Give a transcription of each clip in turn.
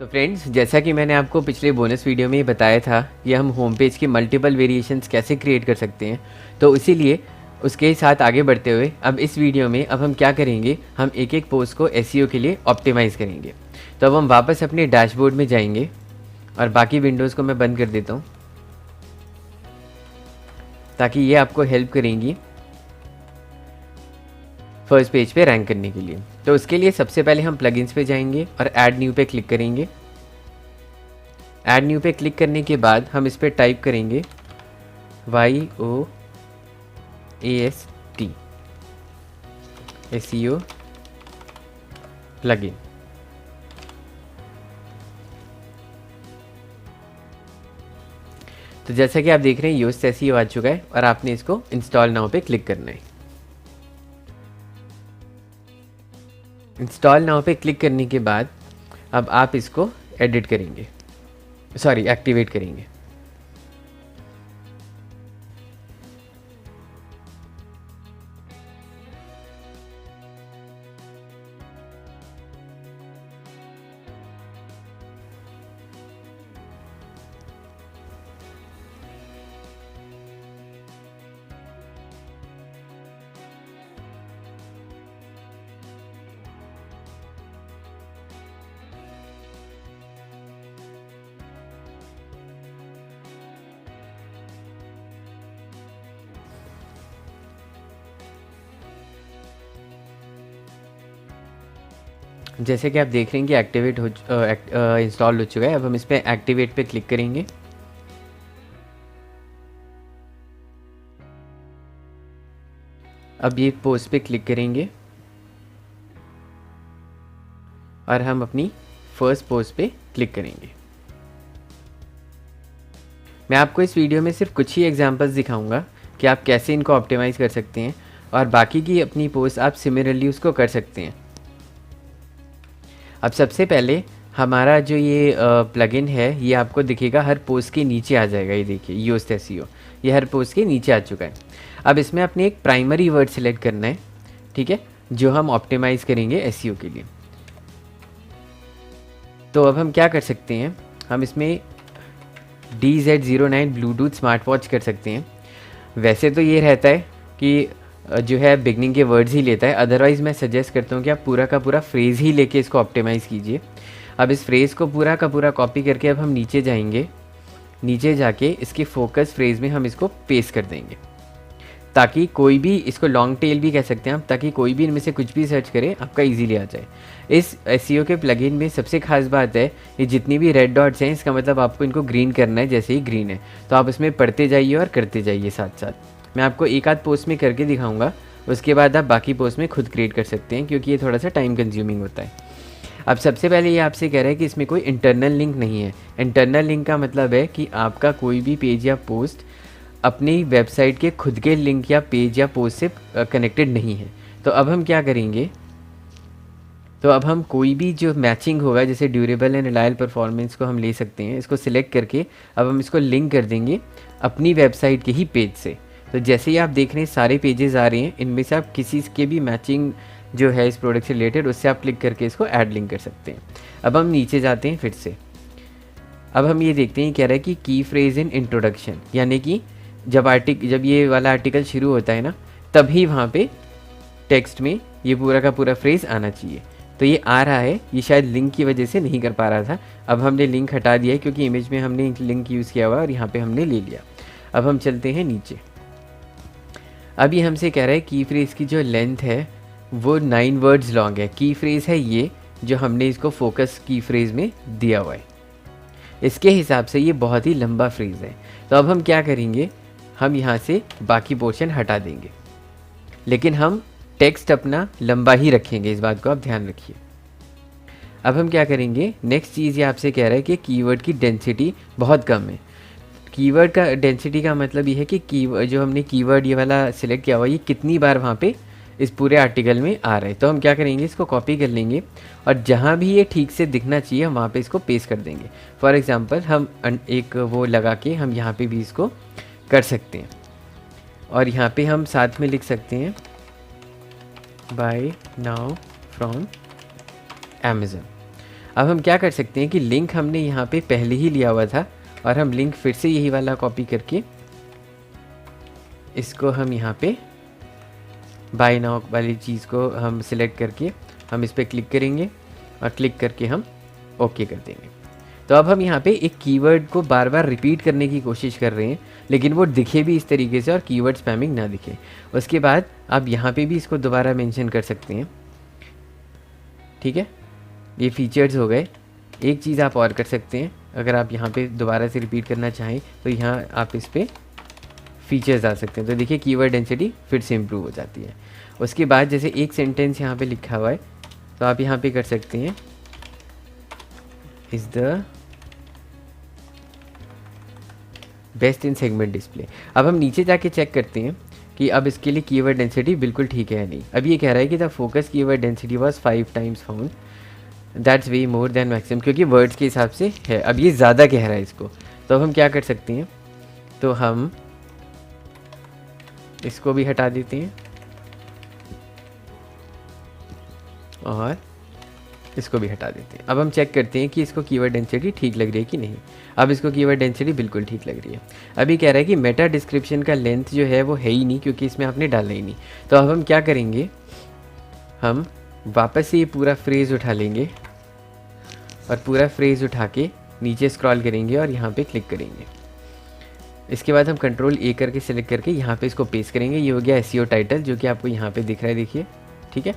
तो फ्रेंड्स, जैसा कि मैंने आपको पिछले बोनस वीडियो में ही बताया था कि हम होम पेज के मल्टीपल वेरिएशंस कैसे क्रिएट कर सकते हैं, तो इसीलिए उसके साथ आगे बढ़ते हुए अब इस वीडियो में अब हम क्या करेंगे, हम एक एक पोस्ट को एसईओ के लिए ऑप्टिमाइज़ करेंगे। तो अब हम वापस अपने डैशबोर्ड में जाएंगे और बाकी विंडोज़ को मैं बंद कर देता हूँ ताकि ये आपको हेल्प करेंगी फर्स्ट पेज पे रैंक करने के लिए। तो उसके लिए सबसे पहले हम प्लगइन्स पे जाएंगे और ऐड न्यू पे क्लिक करेंगे। ऐड न्यू पे क्लिक करने के बाद हम इस पर टाइप करेंगे YOAST SEO प्लगइन। तो जैसा कि आप देख रहे हैं योस्ट SEO आ चुका है और आपने इसको इंस्टॉल नाउ पे क्लिक करना है। इंस्टॉल नाउ पे क्लिक करने के बाद अब आप इसको एडिट करेंगे, सॉरी एक्टिवेट करेंगे। जैसे कि आप देख रहे हैं कि एक्टिवेट हो इंस्टॉल हो चुका है। अब हम इस पर एक्टिवेट पे क्लिक करेंगे। अब ये पोस्ट पे क्लिक करेंगे और हम अपनी फर्स्ट पोस्ट पे क्लिक करेंगे। मैं आपको इस वीडियो में सिर्फ कुछ ही एग्जांपल्स दिखाऊंगा कि आप कैसे इनको ऑप्टिमाइज़ कर सकते हैं और बाकी की अपनी पोस्ट आप सिमिलरली उसको कर सकते हैं। अब सबसे पहले हमारा जो ये प्लगइन है ये आपको दिखेगा हर पोस्ट के नीचे आ जाएगा। ये देखिए योस्ट एसईओ, ये हर पोस्ट के नीचे आ चुका है। अब इसमें अपने एक प्राइमरी वर्ड सेलेक्ट करना है, ठीक है, जो हम ऑप्टिमाइज़ करेंगे एसईओ के लिए। तो अब हम क्या कर सकते हैं, हम इसमें DZ09 ब्लूटूथ स्मार्ट वॉच कर सकते हैं। वैसे तो ये रहता है कि जो है बिगनिंग के वर्ड्स ही लेता है, अदरवाइज़ मैं सजेस्ट करता हूँ कि आप पूरा का पूरा फ्रेज़ ही लेके इसको ऑप्टिमाइज़ कीजिए। अब इस फ्रेज़ को पूरा का पूरा कॉपी करके अब हम नीचे जाएंगे, नीचे जाके इसके फोकस फ्रेज़ में हम इसको पेस्ट कर देंगे ताकि कोई भी, इसको लॉन्ग टेल भी कह सकते हैं आप, ताकि कोई भी इनमें से कुछ भी सर्च करे आपका इजीली आ जाए। इस एसईओ के प्लगइन में सबसे खास बात है ये जितनी भी रेड डॉट्स हैं इसका मतलब आपको इनको ग्रीन करना है। जैसे ही ग्रीन है तो आप इसमें पढ़ते जाइए और करते जाइए साथ साथ। मैं आपको एक आध पोस्ट में करके दिखाऊंगा, उसके बाद आप बाकी पोस्ट में खुद क्रिएट कर सकते हैं क्योंकि ये थोड़ा सा टाइम कंज्यूमिंग होता है। अब सबसे पहले ये आपसे कह रहा है कि इसमें कोई इंटरनल लिंक नहीं है। इंटरनल लिंक का मतलब है कि आपका कोई भी पेज या पोस्ट अपनी वेबसाइट के खुद के लिंक या पेज या पोस्ट से कनेक्टेड नहीं है। तो अब हम क्या करेंगे, तो अब हम कोई भी जो मैचिंग होगा, जैसे ड्यूरेबल एंड रिलायबल परफॉर्मेंस को हम ले सकते हैं, इसको सिलेक्ट करके अब हम इसको लिंक कर देंगे अपनी वेबसाइट के ही पेज से। तो जैसे ही आप देख रहे हैं सारे पेजेस आ रहे हैं, इनमें से आप किसी के भी मैचिंग जो है इस प्रोडक्ट से रिलेटेड उससे आप क्लिक करके इसको ऐड लिंक कर सकते हैं। अब हम नीचे जाते हैं फिर से। अब हम ये देखते हैं, कह रहा है कि की फ्रेज इन इंट्रोडक्शन, यानी कि जब ये वाला आर्टिकल शुरू होता है ना, तभी वहाँ पे टेक्स्ट में ये पूरा का पूरा फ्रेज़ आना चाहिए। तो ये आ रहा है, ये शायद लिंक की वजह से नहीं कर पा रहा था। अब हमने लिंक हटा दिया है क्योंकि इमेज में हमने लिंक यूज़ किया हुआ है और यहाँ पे हमने ले लिया। अब हम चलते हैं नीचे। अब ये हमसे कह रहा है की फ्रेज़ की जो लेंथ है वो 9 वर्ड्स लॉन्ग है। की फ्रेज़ है ये जो हमने इसको फोकस की फ्रेज़ में दिया हुआ है, इसके हिसाब से ये बहुत ही लंबा फ्रेज़ है। तो अब हम क्या करेंगे, हम यहाँ से बाकी पोर्शन हटा देंगे, लेकिन हम टेक्स्ट अपना लंबा ही रखेंगे, इस बात को आप ध्यान रखिए। अब हम क्या करेंगे, नेक्स्ट चीज़ ये आपसे कह रहा है कि कीवर्ड की डेंसिटी बहुत कम है। कीवर्ड का डेंसिटी का मतलब ये है कि कीवर्ड जो हमने कीवर्ड ये वाला सिलेक्ट किया हुआ ये कितनी बार वहाँ पे इस पूरे आर्टिकल में आ रहा है। तो हम क्या करेंगे, इसको कॉपी कर लेंगे और जहाँ भी ये ठीक से दिखना चाहिए हम वहाँ पे इसको पेस्ट कर देंगे। फॉर एग्ज़ाम्पल हम एक वो लगा के हम यहाँ पे भी इसको कर सकते हैं और यहाँ पे हम साथ में लिख सकते हैं बाय नाउ फ्रॉम अमेज़न। अब हम क्या कर सकते हैं कि लिंक हमने यहाँ पे पहले ही लिया हुआ था और हम लिंक फिर से यही वाला कॉपी करके इसको हम यहाँ पे बाय नाउ वाली चीज़ को हम सिलेक्ट करके हम इस पर क्लिक करेंगे और क्लिक करके हम ओके कर देंगे। तो अब हम यहाँ पे एक कीवर्ड को बार बार रिपीट करने की कोशिश कर रहे हैं, लेकिन वो दिखे भी इस तरीके से और कीवर्ड स्पैमिंग ना दिखे। उसके बाद आप यहाँ पे भी इसको दोबारा मेंशन कर सकते हैं। ठीक है, ये फीचर्स हो गए। एक चीज़ आप और कर सकते हैं, अगर आप यहाँ पे दोबारा से रिपीट करना चाहें तो यहाँ आप इस पर फीचर्स आ सकते हैं। तो देखिए कीवर्ड डेंसिटी फिर से इम्प्रूव हो जाती है। उसके बाद जैसे एक सेंटेंस यहाँ पे लिखा हुआ है तो आप यहाँ पे कर सकते हैं is the best in segment display. अब हम नीचे जाके चेक करते हैं कि अब इसके लिए कीवर्ड डेंसिटी बिल्कुल ठीक है या नहीं। अब ये कह रहा है कि the focus keyword density was 5 times found, that's way more than maximum, क्योंकि वर्ड्स के हिसाब से है। अब ये ज़्यादा कह रहा है इसको, तो अब हम क्या कर सकते हैं, तो हम इसको भी हटा देते हैं और इसको भी हटा देते हैं। अब हम चेक करते हैं कि इसको कीवर्ड डेंसिटी ठीक लग रही है कि नहीं। अब इसको कीवर्ड डेंसिटी बिल्कुल ठीक लग रही है। अभी कह रहा है कि मेटा डिस्क्रिप्शन का लेंथ जो है वो है ही नहीं, क्योंकि इसमें आपने डाला ही नहीं। तो अब हम क्या करेंगे, हम वापस से ये पूरा फ्रेज़ उठा लेंगे और पूरा फ्रेज़ उठा के नीचे स्क्रॉल करेंगे और यहाँ पे क्लिक करेंगे। इसके बाद हम कंट्रोल ए करके सिलेक्ट करके यहाँ पे इसको पेस्ट करेंगे। ये हो गया एसईओ टाइटल, जो कि आपको यहाँ पे दिख रहा है, देखिए। ठीक है,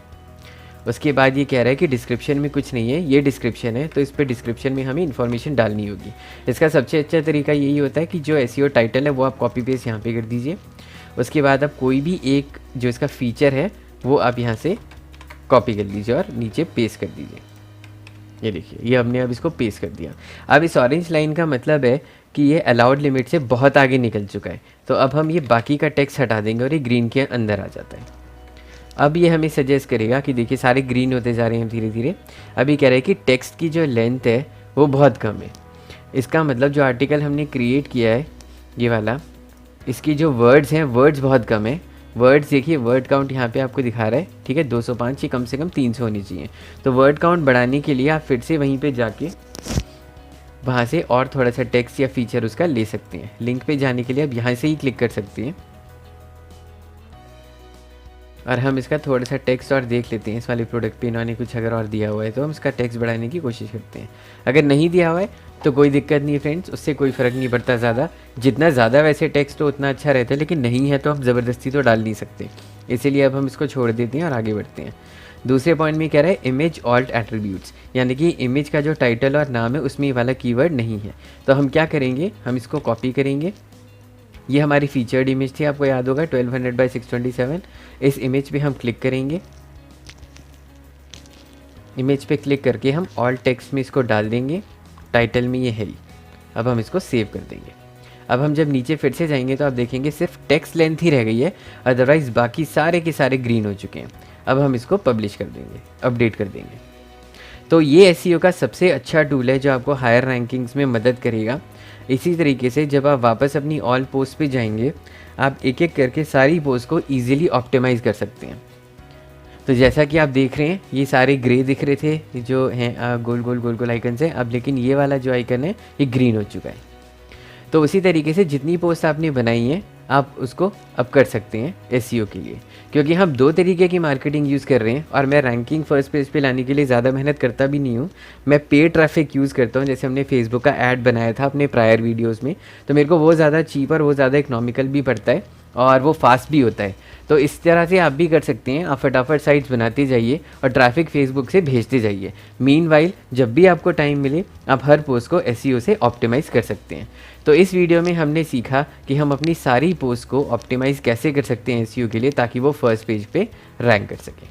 उसके बाद ये कह रहा है कि डिस्क्रिप्शन में कुछ नहीं है, ये डिस्क्रिप्शन है, तो इस पर डिस्क्रिप्शन में हमें इन्फॉर्मेशन डालनी होगी। इसका सबसे अच्छा तरीका यही होता है कि जो एसईओ टाइटल है वो आप कॉपी पेस्ट यहाँ पे कर दीजिए। उसके बाद आप कोई भी एक जो इसका फीचर है वो आप यहाँ से कॉपी कर लीजिए और नीचे पेस्ट कर दीजिए। ये देखिए, ये हमने अब इसको पेस्ट कर दिया। अब इस ऑरेंज लाइन का मतलब है कि ये अलाउड लिमिट से बहुत आगे निकल चुका है। तो अब हम ये बाकी का टेक्स्ट हटा देंगे और ये ग्रीन के अंदर आ जाता है। अब ये हमें सजेस्ट करेगा कि देखिए सारे ग्रीन होते जा रहे हैं धीरे धीरे। अभी कह रहे हैं कि टेक्स्ट की जो लेंथ है वो बहुत कम है। इसका मतलब जो आर्टिकल हमने क्रिएट किया है ये वाला, इसकी जो वर्ड्स हैं वर्ड्स बहुत कम है। वर्ड्स देखिए, वर्ड काउंट यहाँ पे आपको दिखा रहा है, ठीक है, 205, ये कम से कम 300 होनी चाहिए। तो वर्ड काउंट बढ़ाने के लिए आप फिर से वहीं पे जाके वहाँ से और थोड़ा सा टेक्स्ट या फीचर उसका ले सकते हैं। लिंक पे जाने के लिए आप यहाँ से ही क्लिक कर सकते हैं और हम इसका थोड़ा सा टेक्स्ट और देख लेते हैं। इस वाले प्रोडक्ट पे इन्होंने कुछ अगर और दिया हुआ है तो हम इसका टेक्स्ट बढ़ाने की कोशिश करते हैं। अगर नहीं दिया हुआ है तो कोई दिक्कत नहीं है फ्रेंड्स, उससे कोई फ़र्क नहीं पड़ता ज़्यादा। जितना ज़्यादा वैसे टेक्स्ट हो उतना अच्छा रहता है, लेकिन नहीं है तो हम ज़बरदस्ती तो डाल नहीं सकते, इसीलिए अब हम इसको छोड़ देते हैं और आगे बढ़ते हैं। दूसरे पॉइंट में कह रहा है इमेज ऑल्ट एट्रीब्यूट्स, यानी कि इमेज का जो टाइटल और नाम है उसमें ये वाला कीवर्ड नहीं है। तो हम क्या करेंगे, हम इसको कॉपी करेंगे। ये हमारी फीचर्ड इमेज थी, आपको याद होगा 1200 बाई 627। इस इमेज पे हम क्लिक करेंगे। इमेज पे क्लिक करके हम ऑल टेक्स्ट में इसको डाल देंगे। टाइटल में ये है ही। अब हम इसको सेव कर देंगे। अब हम जब नीचे फिर से जाएंगे तो आप देखेंगे सिर्फ टेक्स्ट लेंथ ही रह गई है, अदरवाइज़ बाकी सारे के सारे ग्रीन हो चुके हैं। अब हम इसको पब्लिश कर देंगे, अपडेट कर देंगे। तो ये एसईओ का सबसे अच्छा टूल है जो आपको हायर रैंकिंग्स में मदद करेगा। इसी तरीके से जब आप वापस अपनी ऑल पोस्ट पे जाएंगे, आप एक एक करके सारी पोस्ट को ईजिली ऑप्टिमाइज़ कर सकते हैं। तो जैसा कि आप देख रहे हैं ये सारे ग्रे दिख रहे थे जो हैं गोल गोल गोल गोल आइकन से, अब लेकिन ये वाला जो आइकन है ये ग्रीन हो चुका है। तो उसी तरीके से जितनी पोस्ट आपने बनाई है आप उसको अब कर सकते हैं एसईओ के लिए, क्योंकि हम दो तरीके की मार्केटिंग यूज़ कर रहे हैं और मैं रैंकिंग फर्स्ट पेज पे लाने के लिए ज़्यादा मेहनत करता भी नहीं हूँ। मैं पेड ट्रैफिक यूज़ करता हूँ, जैसे हमने फेसबुक का ऐड बनाया था अपने प्रायर वीडियोज़ में, तो मेरे को वो ज़्यादा चीप और वो ज़्यादा इकोनॉमिकल भी पड़ता है और वो फास्ट भी होता है। तो इस तरह से आप भी कर सकते हैं। आप फटाफट साइट्स बनाते जाइए और ट्रैफिक फेसबुक से भेजते जाइए। मीनवाइल जब भी आपको टाइम मिले आप हर पोस्ट को एसईओ से ऑप्टिमाइज़ कर सकते हैं। तो इस वीडियो में हमने सीखा कि हम अपनी सारी पोस्ट को ऑप्टिमाइज़ कैसे कर सकते हैं एसईओ के लिए, ताकि वो फर्स्ट पेज पे रैंक कर सकें।